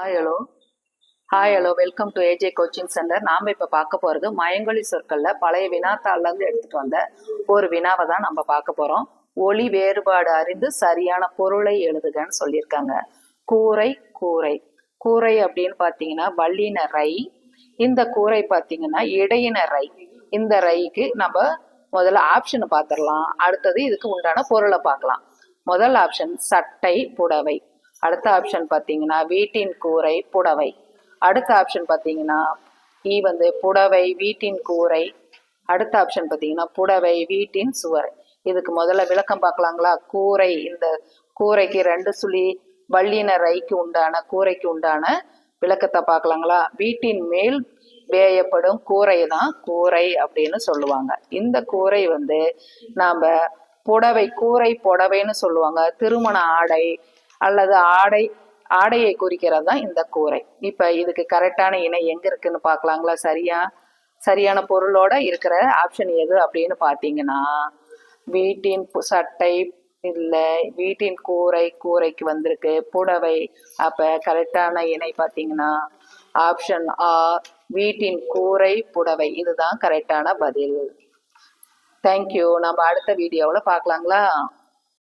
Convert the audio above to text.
Hi hello hi hello welcome to AJ coaching centre. நாம் இப்போ பார்க்க போகிறது மயங்கொலி சொற்களில் பழைய வினாத்தாள்லேருந்து எடுத்துகிட்டு வந்த ஒரு வினாவை தான் நம்ம பார்க்க போகிறோம். ஒலி வேறுபாடு அறிந்து சரியான பொருளை எழுதுகன்னு சொல்லியிருக்காங்க. கூரை கூரை கூரை அப்படின்னு பார்த்தீங்கன்னா வல்லின ரை. இந்த கூரை பார்த்தீங்கன்னா இடையின ரை. இந்த ரைக்கு நம்ம முதல்ல ஆப்ஷனை பார்த்துடலாம். அடுத்தது இதுக்கு உண்டான பொருளை பார்க்கலாம். முதல் ஆப்ஷன் சட்டை புடவை. அடுத்த ஆப்ஷன் பார்த்தீங்கன்னா வீட்டின் கூரை புடவை. அடுத்த ஆப்ஷன் பார்த்தீங்கன்னா புடவை வீட்டின் கூரை. அடுத்த ஆப்ஷன் பார்த்தீங்கன்னா புடவை வீட்டின் சுவர். இதுக்கு முதல்ல விளக்கம் பார்க்கலாங்களா? கூரை, இந்த கூரைக்கு 2 சுழி, வல்லின ரைக்கு உண்டான கூரைக்கு உண்டான விளக்கத்தை பார்க்கலாங்களா? வீட்டின் மேல் வேயப்படும் கூரை தான் கூரை அப்படின்னு சொல்லுவாங்க. இந்த கூரை நாம புடவை, கூரை புடவைன்னு சொல்லுவாங்க. திருமண ஆடை அல்லது ஆடையை குறிக்கிறது தான் இந்த கூரை. இப்ப இதுக்கு கரெக்டான இணை எங்க இருக்குன்னு பார்க்கலாங்களா? சரியான பொருளோட இருக்கிற ஆப்ஷன் எது அப்படின்னு பார்த்தீங்கன்னா வீட்டின் சட்டை இல்லை, வீட்டின் கூரை, கூரைக்கு வந்திருக்கு புடவை. அப்ப கரெக்டான இணை பார்த்தீங்கன்னா ஆப்ஷன் ஆ, வீட்டின் கூரை புடவை. இதுதான் கரெக்டான பதில். தேங்க்யூ. நம்ம அடுத்த வீடியோவில் பார்க்கலாங்களா?